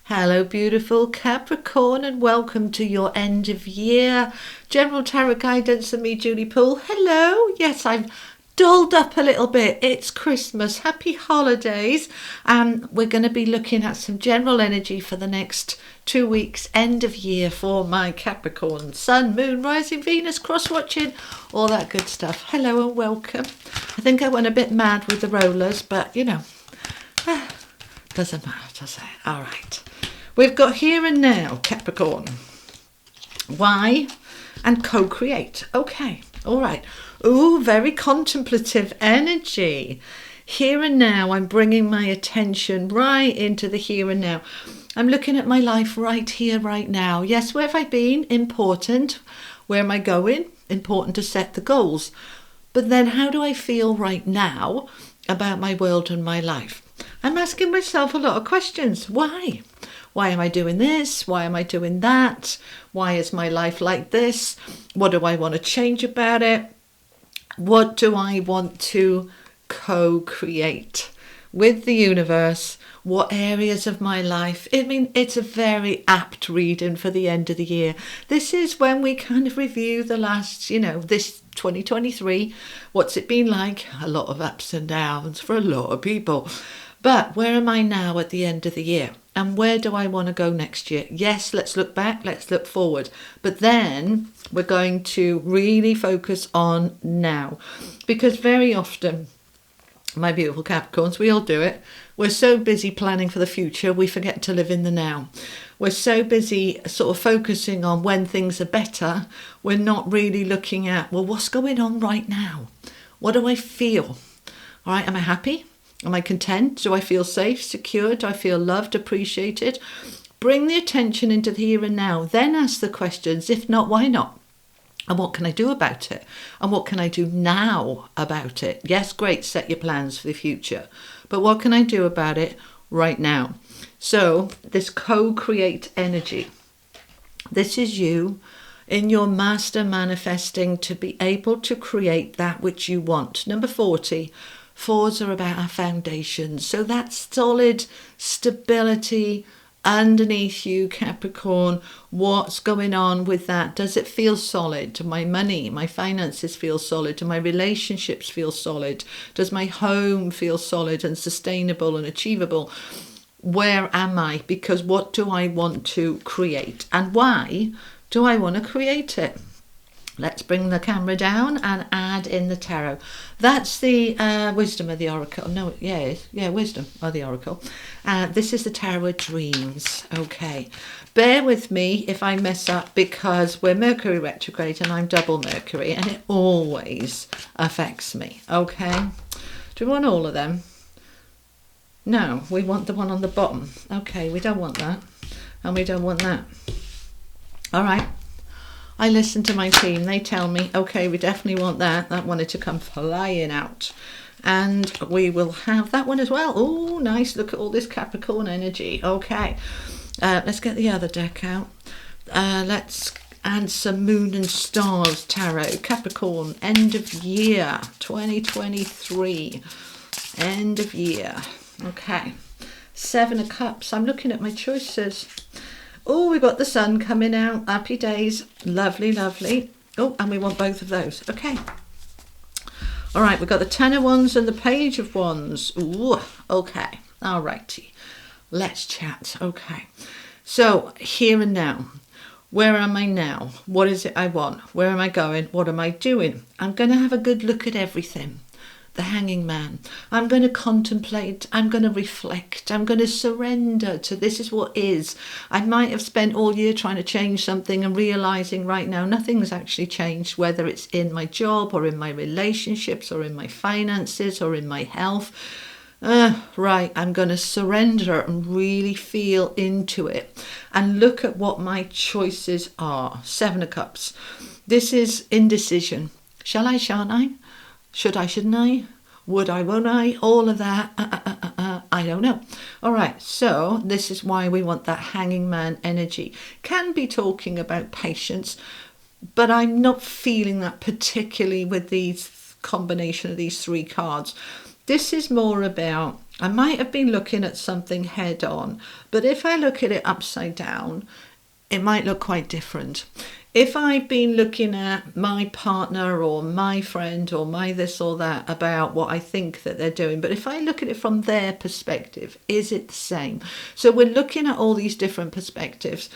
Hello, beautiful Capricorn, and welcome to your end of year general tarot guidance and me, Julie Poole. Hello. Yes, I've dolled up a little bit. It's Christmas. Happy holidays. We're going to be looking at some general energy for the next 2 weeks, end of year for my Capricorn. Sun, Moon, Rising, Venus, cross-watching, all that good stuff. Hello and welcome. I think I went a bit mad with the rollers, but you know, doesn't matter, does it? All right. We've got here and now, Capricorn. Why? And co-create. Okay. All right. Ooh, very contemplative energy. Here and now, I'm bringing my attention right into the here and now. I'm looking at my life right here, right now. Yes, where have I been? Important. Where am I going? Important to set the goals. But then how do I feel right now about my world and my life? I'm asking myself a lot of questions. Why? Why am I doing this? Why am I doing that? Why is my life like this? What do I want to change about it? What do I want to co-create with the universe? What areas of my life? I mean, it's a very apt reading for the end of the year. This is when we kind of review the last, this 2023. What's it been like? A lot of ups and downs for a lot of people. But where am I now at the end of the year? And where do I want to go next year? Yes, let's look back, let's look forward. But then we're going to really focus on now. Because very often, my beautiful Capricorns, we all do it. We're so busy planning for the future, we forget to live in the now. We're so busy sort of focusing on when things are better, we're not really looking at, well, what's going on right now? What do I feel? All right, am I happy? Am I content? Do I feel safe, secure? Do I feel loved, appreciated? Bring the attention into the here and now. Then ask the questions. If not, why not? And what can I do about it? And what can I do now about it? Yes, great, set your plans for the future. But what can I do about it right now? So this co-create energy. This is you in your master manifesting to be able to create that which you want. Number 40. Fours are about our foundations. So that solid stability underneath you, Capricorn. What's going on with that? Does it feel solid? Do my money, my finances feel solid? Do my relationships feel solid? Does my home feel solid and sustainable and achievable? Where am I? Because what do I want to create? And why do I want to create it? Let's bring the camera down and add in the tarot. That's the wisdom of the oracle. No, wisdom of the oracle. This is the tarot of dreams. Okay. Bear with me if I mess up because we're Mercury retrograde and I'm double Mercury and it always affects me. Okay. Do we want all of them? No, we want the one on the bottom. Okay, we don't want that. And we don't want that. All right. I listen to my team. They tell me, okay, we definitely want that. That wanted to come flying out. And we will have that one as well. Oh, nice. Look at all this Capricorn energy. Okay. Let's get the other deck out. Let's add some Moon and Stars Tarot. Capricorn, end of year 2023. End of year. Okay. 7 of Cups. I'm looking at my choices. Oh, we've got the sun coming out. Happy days. Lovely, lovely. Oh, and we want both of those. Okay. All right, we've got the 10 of Wands and the Page of Wands. Ooh, okay. All righty. Let's chat. Okay. So, here and now. Where am I now? What is it I want? Where am I going? What am I doing? I'm going to have a good look at everything. The Hanging Man. I'm going to contemplate. I'm going to reflect. I'm going to surrender to this is what is. I might have spent all year trying to change something and realizing right now nothing's actually changed, whether it's in my job or in my relationships or in my finances or in my health. Right, I'm going to surrender and really feel into it and look at what my choices are. 7 of Cups. This is indecision. Shall I, shan't I? Should I, shouldn't I? Would I, won't I? All of that. I don't know. All right, so this is why we want that Hanging Man energy. Can be talking about patience, but I'm not feeling that particularly with these combination of these 3 cards. This is more about I might have been looking at something head on, but if I look at it upside down, it might look quite different. If I've been looking at my partner or my friend or my this or that about what I think that they're doing, but if I look at it from their perspective, is it the same? So we're looking at all these different perspectives,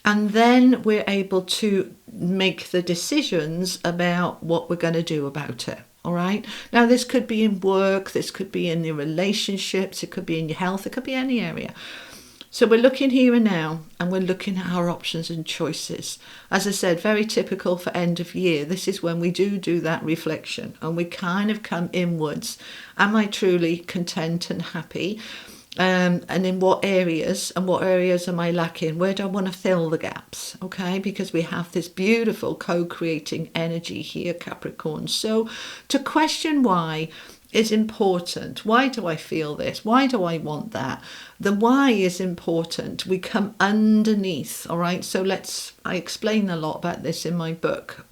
and then we're able to make the decisions about what we're going to do about it. All right. Now, this could be in work, this could be in your relationships, it could be in your health, it could be any area. So we're looking here and now, and we're looking at our options and choices. As I said, very typical for end of year. This is when we do that reflection, and we kind of come inwards. Am I truly content and happy? And in what areas, and what areas am I lacking? Where do I want to fill the gaps? Okay, because we have this beautiful co-creating energy here, Capricorn. So to question why is important. Why do I feel this? Why do I want that? The why is important. We come underneath, all right? So I explain a lot about this in my book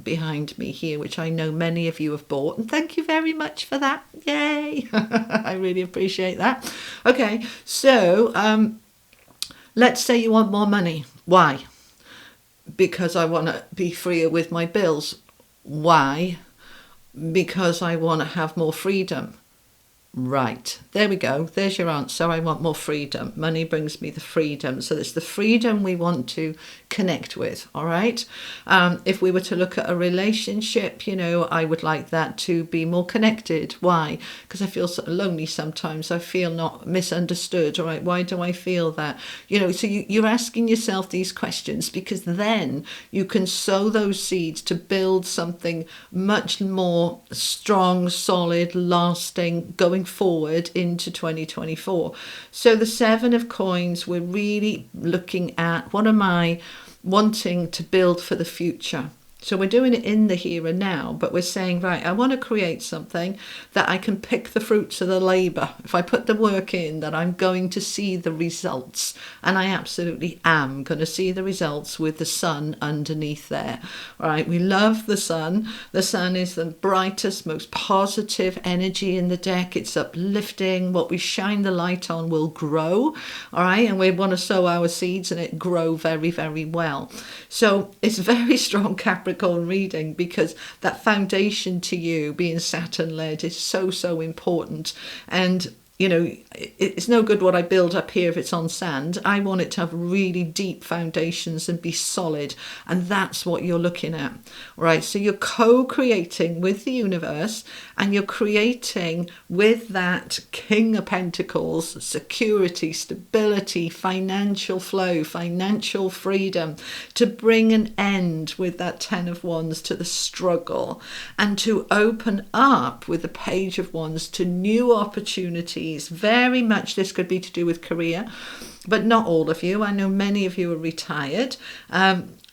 behind me here, which I know many of you have bought. And thank you very much for that. Yay! I really appreciate that. Okay, so let's say you want more money. Why? Because I want to be freer with my bills. Why? Because I want to have more freedom. Right, there we go. There's your answer. I want more freedom. Money brings me the freedom. So it's the freedom we want to connect with, all right? If we were to look at a relationship, I would like that to be more connected. Why? Because I feel so lonely sometimes. I feel not misunderstood, all right? Why do I feel that? So you're asking yourself these questions, because then you can sow those seeds to build something much more strong, solid, lasting, going forward into 2024. So the 7 of coins, we're really looking at what am I wanting to build for the future. So we're doing it in the here and now, but we're saying, right, I want to create something that I can pick the fruits of the labour. If I put the work in, that I'm going to see the results. And I absolutely am going to see the results with the sun underneath there. All right, we love the sun. The sun is the brightest, most positive energy in the deck. It's uplifting. What we shine the light on will grow. All right, and we want to sow our seeds and it grow very, very well. So it's very strong Capricorn reading, because that foundation to you being Saturn led is so important. And it's no good what I build up here if it's on sand. I want it to have really deep foundations and be solid. And that's what you're looking at, right? So you're co-creating with the universe, and you're creating with that King of Pentacles, security, stability, financial flow, financial freedom, to bring an end with that 10 of Wands to the struggle, and to open up with the Page of Wands to new opportunities. Very much this could be to do with career, but not all of you. I know many of you are retired.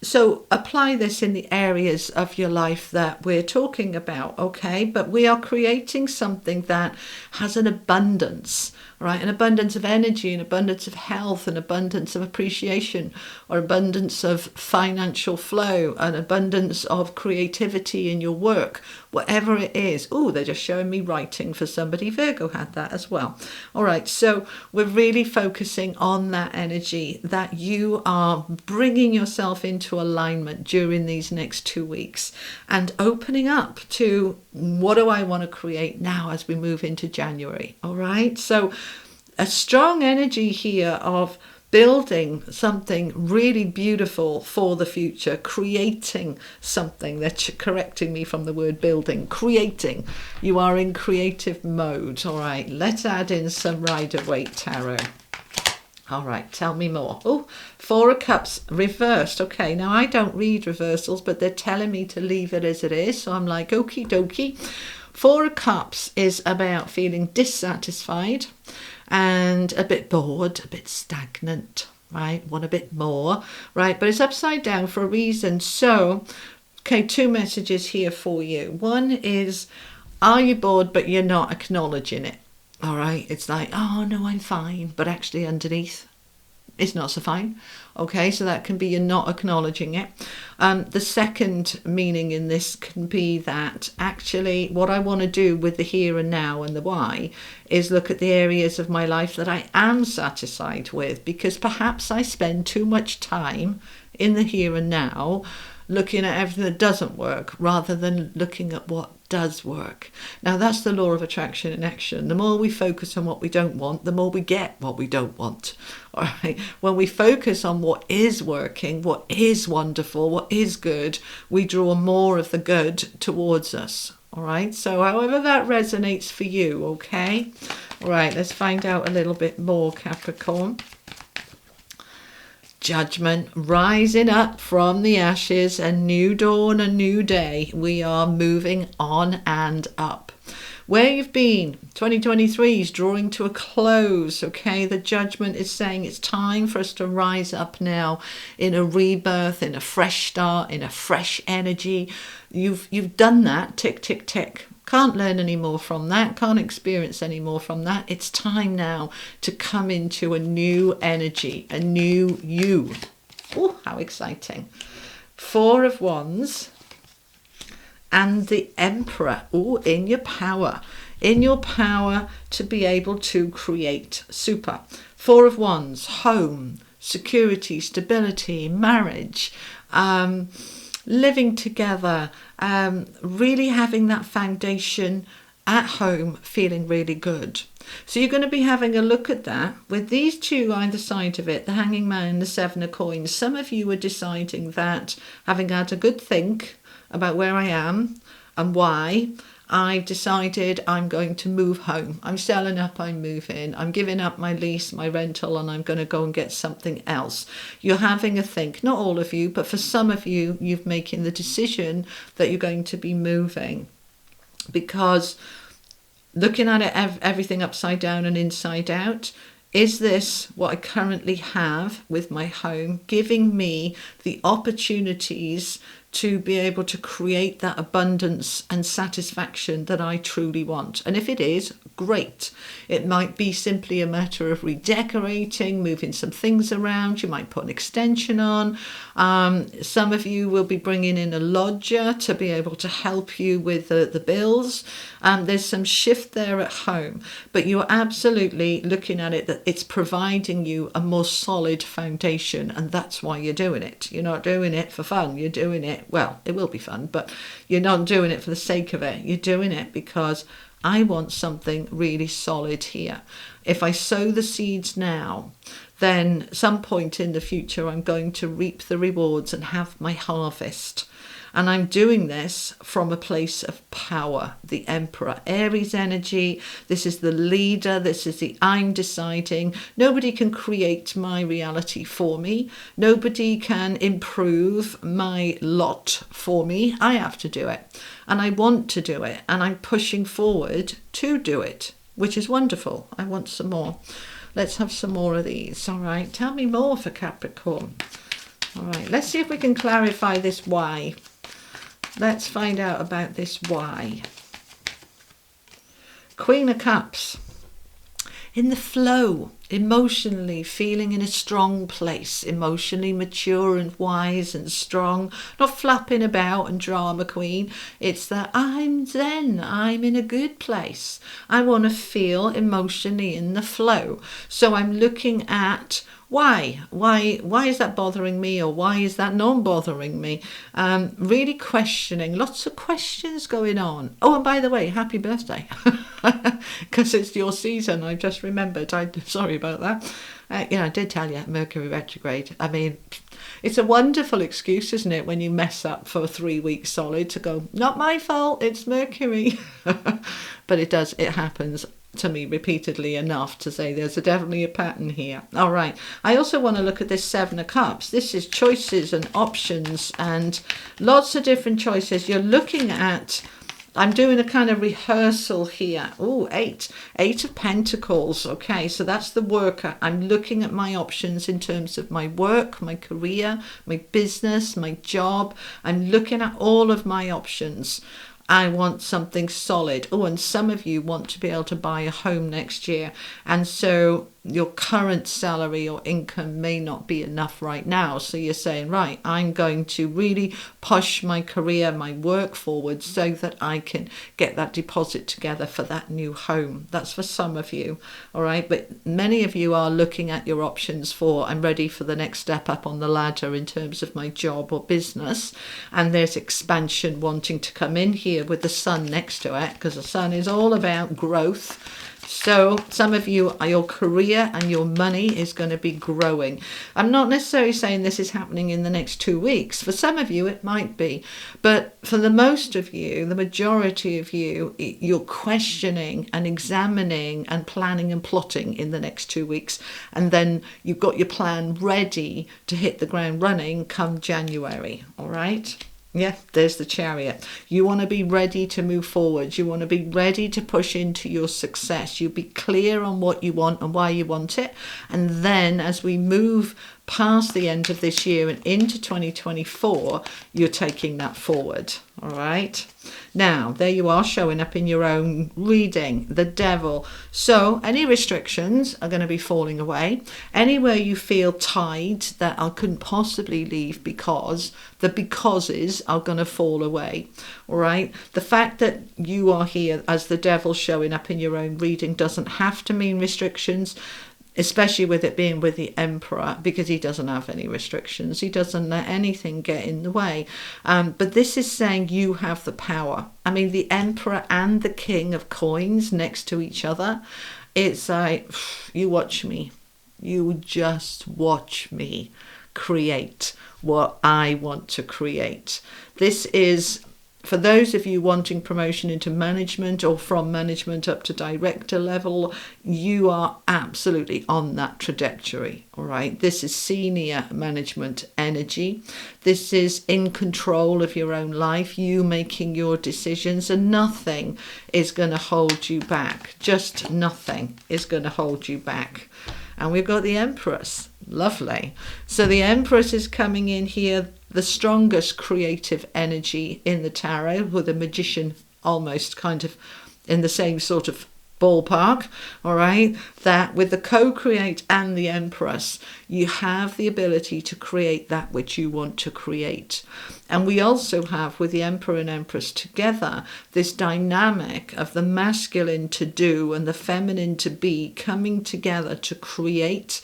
So apply this in the areas of your life that we're talking about, okay? But we are creating something that has an abundance, right? An abundance of energy, an abundance of health, an abundance of appreciation, or abundance of financial flow, an abundance of creativity in your work, whatever it is. Oh, they're just showing me writing for somebody. Virgo had that as well. All right, so we're really focusing on that energy that you are bringing yourself into alignment during these next 2 weeks, and opening up to what do I want to create now as we move into January. All right, so a strong energy here of building something really beautiful for the future, creating something. They're correcting me from the word building. Creating. You are in creative mode. All right, let's add in some Rider-Waite Tarot. All right, tell me more. Oh, 4 of Cups reversed. Okay, now I don't read reversals, but they're telling me to leave it as it is. So I'm like, okie dokie. 4 of Cups is about feeling dissatisfied and a bit bored, a bit stagnant, right? Want a bit more, right? But it's upside down for a reason. So, okay, 2 messages here for you. One is, are you bored but you're not acknowledging it? All right, it's like, oh no, I'm fine, but actually underneath, it's not so fine. Okay, so that can be you're not acknowledging it. The second meaning in this can be that actually what I want to do with the here and now and the why is look at the areas of my life that I am satisfied with, because perhaps I spend too much time in the here and now looking at everything that doesn't work rather than looking at what does work. Now that's the law of attraction in action. The more we focus on what we don't want, the more we get what we don't want. All right. When we focus on what is working, what is wonderful, what is good, we draw more of the good towards us. All right. So however that resonates for you. Okay. All right. Let's find out a little bit more, Capricorn. Judgment, rising up from the ashes, a new dawn, a new day. We are moving on and up. Where you've been, 2023 is drawing to a close, okay? The judgment is saying it's time for us to rise up now in a rebirth, in a fresh start, in a fresh energy. You've done that, tick, tick, tick. Can't learn any more from that, can't experience any more from that. It's time now to come into a new energy, a new you. Oh, how exciting. 4 of Wands and the Emperor. Oh, in your power to be able to create. Super. 4 of Wands, home, security, stability, marriage, living together, really having that foundation at home, feeling really good. So you're going to be having a look at that with these 2 either side of it, the Hanging Man and the 7 of Coins. Some of you are deciding that, having had a good think about where I am and why, I've decided I'm going to move home. I'm selling up, I'm moving. I'm giving up my lease, my rental, and I'm going to go and get something else. You're having a think, not all of you, but for some of you, you're making the decision that you're going to be moving. Because looking at it, everything upside down and inside out, is this what I currently have with my home giving me the opportunities to be able to create that abundance and satisfaction that I truly want? And if it is, great. It might be simply a matter of redecorating, moving some things around. You might put an extension on. Some of you will be bringing in a lodger to be able to help you with the bills. There's some shift there at home, but you're absolutely looking at it that it's providing you a more solid foundation, and that's why you're doing it. You're not doing it for fun. You're doing it, well, it will be fun, but you're not doing it for the sake of it. You're doing it because I want something really solid here. If I sow the seeds now, then some point in the future I'm going to reap the rewards and have my harvest. And I'm doing this from a place of power, the Emperor, Aries energy. This is the leader. This is the I'm deciding. Nobody can create my reality for me. Nobody can improve my lot for me. I have to do it. And I want to do it. And I'm pushing forward to do it, which is wonderful. I want some more. Let's have some more of these. All right. Tell me more for Capricorn. All right. Let's see if we can clarify this why. Let's find out about this why. Queen of Cups. In the flow, emotionally, feeling in a strong place, emotionally mature and wise and strong, not flapping about and drama queen. It's that I'm zen, I'm in a good place. I want to feel emotionally in the flow. So I'm looking at why is that bothering me, or why is that not bothering me? Really questioning, lots of questions going on. Oh, and by the way, happy birthday, because it's your season. I've just remembered. Sorry about that. I did tell you, Mercury retrograde. I mean, it's a wonderful excuse, isn't it, when you mess up for 3 weeks solid to go, not my fault, it's Mercury. But it happens to me repeatedly enough to say there's definitely a pattern here. All right. I also want to look at this 7 of Cups. This is choices and options and lots of different choices. You're looking at, I'm doing a kind of rehearsal here. Oh, 8 of Pentacles. Okay, so that's the worker. I'm looking at my options in terms of my work, my career, my business, my job. I'm looking at all of my options. I want something solid. Oh, and some of you want to be able to buy a home next year. And so your current salary or income may not be enough right now. So you're saying, right, I'm going to really push my career, my work forward so that I can get that deposit together for that new home. That's for some of you. All right. But many of you are looking at your options for, I'm ready for the next step up on the ladder in terms of my job or business. And there's expansion wanting to come in here with the sun next to it, because the sun is all about growth. So some of you, your career and your money is going to be growing. I'm not necessarily saying this is happening in the next 2 weeks. For some of you, it might be. But for the most of you, the majority of you, you're questioning and examining and planning and plotting in the next 2 weeks. And then you've got your plan ready to hit the ground running come January. All right? Yeah, there's the Chariot. You want to be ready to move forward. You want to be ready to push into your success. You be clear on what you want and why you want it. And then as we move past the end of this year and into 2024, you're taking that forward. All right. Now, there you are showing up in your own reading, the Devil. So any restrictions are going to be falling away. Anywhere you feel tied that I couldn't possibly leave because, the becauses are going to fall away. All right. The fact that you are here as the Devil showing up in your own reading doesn't have to mean restrictions, especially with it being with the Emperor, because he doesn't have any restrictions. He doesn't let anything get in the way. But this is saying you have the power. I mean, the Emperor and the King of Coins next to each other. It's like, you watch me. You just watch me create what I want to create. This is, for those of you wanting promotion into management or from management up to director level, you are absolutely on that trajectory. All right. This is senior management energy. This is in control of your own life, you making your decisions, and nothing is going to hold you back. Just nothing is going to hold you back. And we've got the Empress. Lovely. So the Empress is coming in here, the strongest creative energy in the tarot, with a Magician almost kind of in the same sort of ballpark. All right, that with the co-create and the Empress, you have the ability to create that which you want to create. And we also have, with the Emperor and Empress together, this dynamic of the masculine to do and the feminine to be coming together to create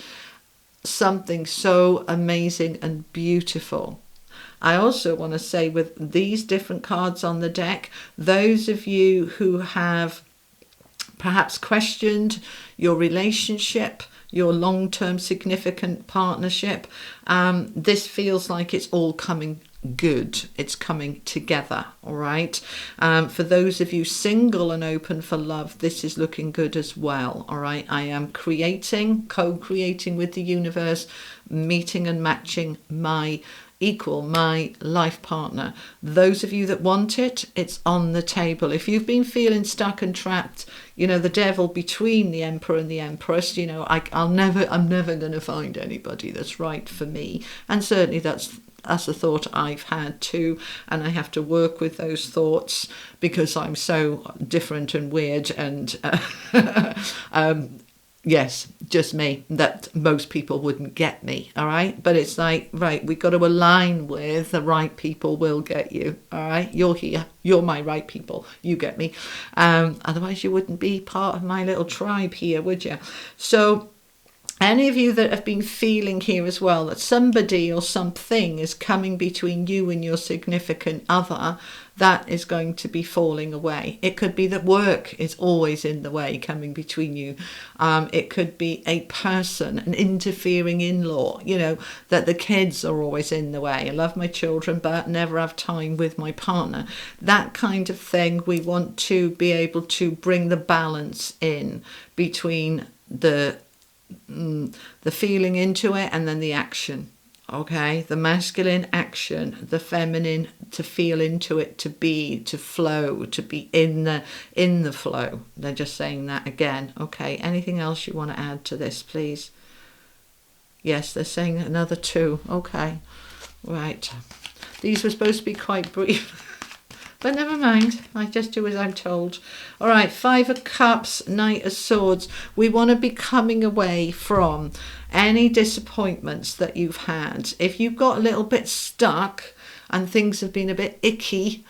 something so amazing and beautiful. I also want to say, with these different cards on the deck, those of you who have perhaps questioned your relationship, your long-term significant partnership, this feels like it's all coming good. It's coming together. All right. For those of you single and open for love, this is looking good as well. All right. I am creating, co-creating with the universe, meeting and matching my equal, my life partner. Those of you that want it, it's on the table. If you've been feeling stuck and trapped, you know, the Devil between the Emperor and the Empress, you know, I'm never going to find anybody that's right for me. And certainly that's a thought I've had too, and I have to work with those thoughts because I'm so different and weird and yes, just me, that most people wouldn't get me. All right, but it's like, right, we've got to align with the right people will get you. All right, you're here, you're my right people, you get me. Otherwise you wouldn't be part of my little tribe here, would you? So any of you that have been feeling here as well that somebody or something is coming between you and your significant other, that is going to be falling away. It could be that work is always in the way, coming between you. It could be a person, an interfering in-law, you know, that the kids are always in the way. I love my children, but never have time with my partner. That kind of thing. We want to be able to bring the balance in between the feeling into it and then the action. Okay, the masculine action, the feminine to feel into it, to be, to flow, to be in the flow. They're just saying that again. Okay, anything else you want to add to this, please? Yes, they're saying another 2. Okay, right. These were supposed to be quite brief. But never mind, I just do as I'm told. All right, 5 of Cups, Knight of Swords. We want to be coming away from any disappointments that you've had. If you've got a little bit stuck and things have been a bit icky,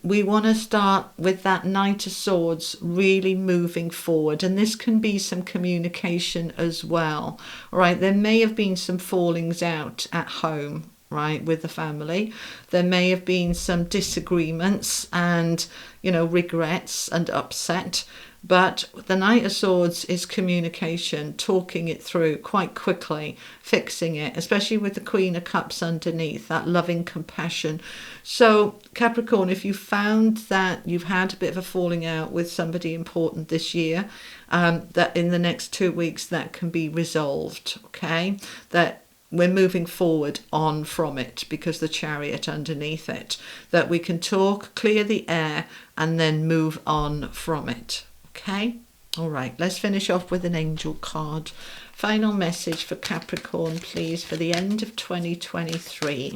we want to start with that Knight of Swords really moving forward, and this can be some communication as well. All right, there may have been some fallings out at home, right, with the family. There may have been some disagreements and, you know, regrets and upset. But the Knight of Swords is communication, talking it through quite quickly, fixing it, especially with the Queen of Cups underneath, that loving compassion. So Capricorn, if you found that you've had a bit of a falling out with somebody important this year, that in the next 2 weeks that can be resolved, okay? That we're moving forward on from it because the Chariot underneath it, that we can talk, clear the air, and then move on from it. Okay, all right, let's finish off with an angel card. Final message for Capricorn, please, for the end of 2023.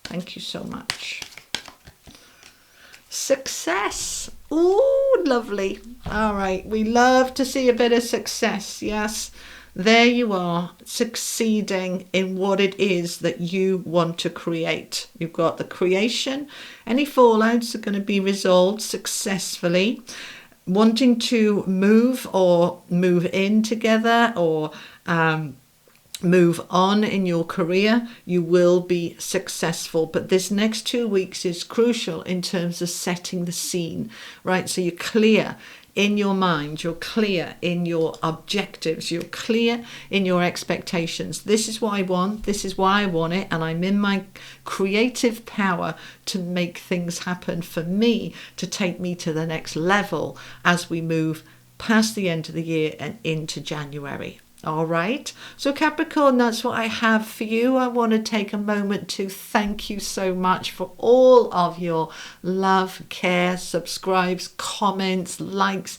Thank you so much. Success. Ooh, lovely. All right, we love to see a bit of success. Yes, there you are, succeeding in what it is that you want to create. You've got the creation. Any fallouts are going to be resolved successfully. Wanting to move or move in together or move on in your career, you will be successful. But this next 2 weeks is crucial in terms of setting the scene, right? So you're clear in your mind, you're clear in your objectives, you're clear in your expectations. This is what I want, this is why I want it, and I'm in my creative power to make things happen for me, to take me to the next level as we move past the end of the year and into January. All right, so Capricorn, that's what I have for you. I want to take a moment to thank you so much for all of your love, care, subscribes, comments, likes,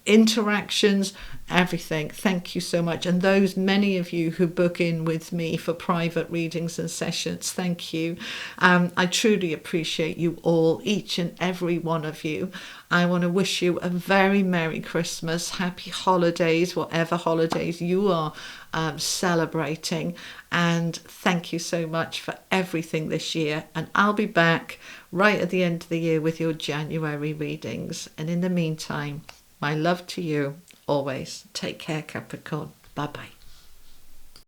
interactions, everything. Thank you so much. And those many of you who book in with me for private readings and sessions, thank you. I truly appreciate you all, each and every one of you. I want to wish you a very Merry Christmas, happy holidays, whatever holidays you are celebrating. And thank you so much for everything this year. And I'll be back right at the end of the year with your January readings. And in the meantime, my love to you always. Take care, Capricorn. Bye-bye.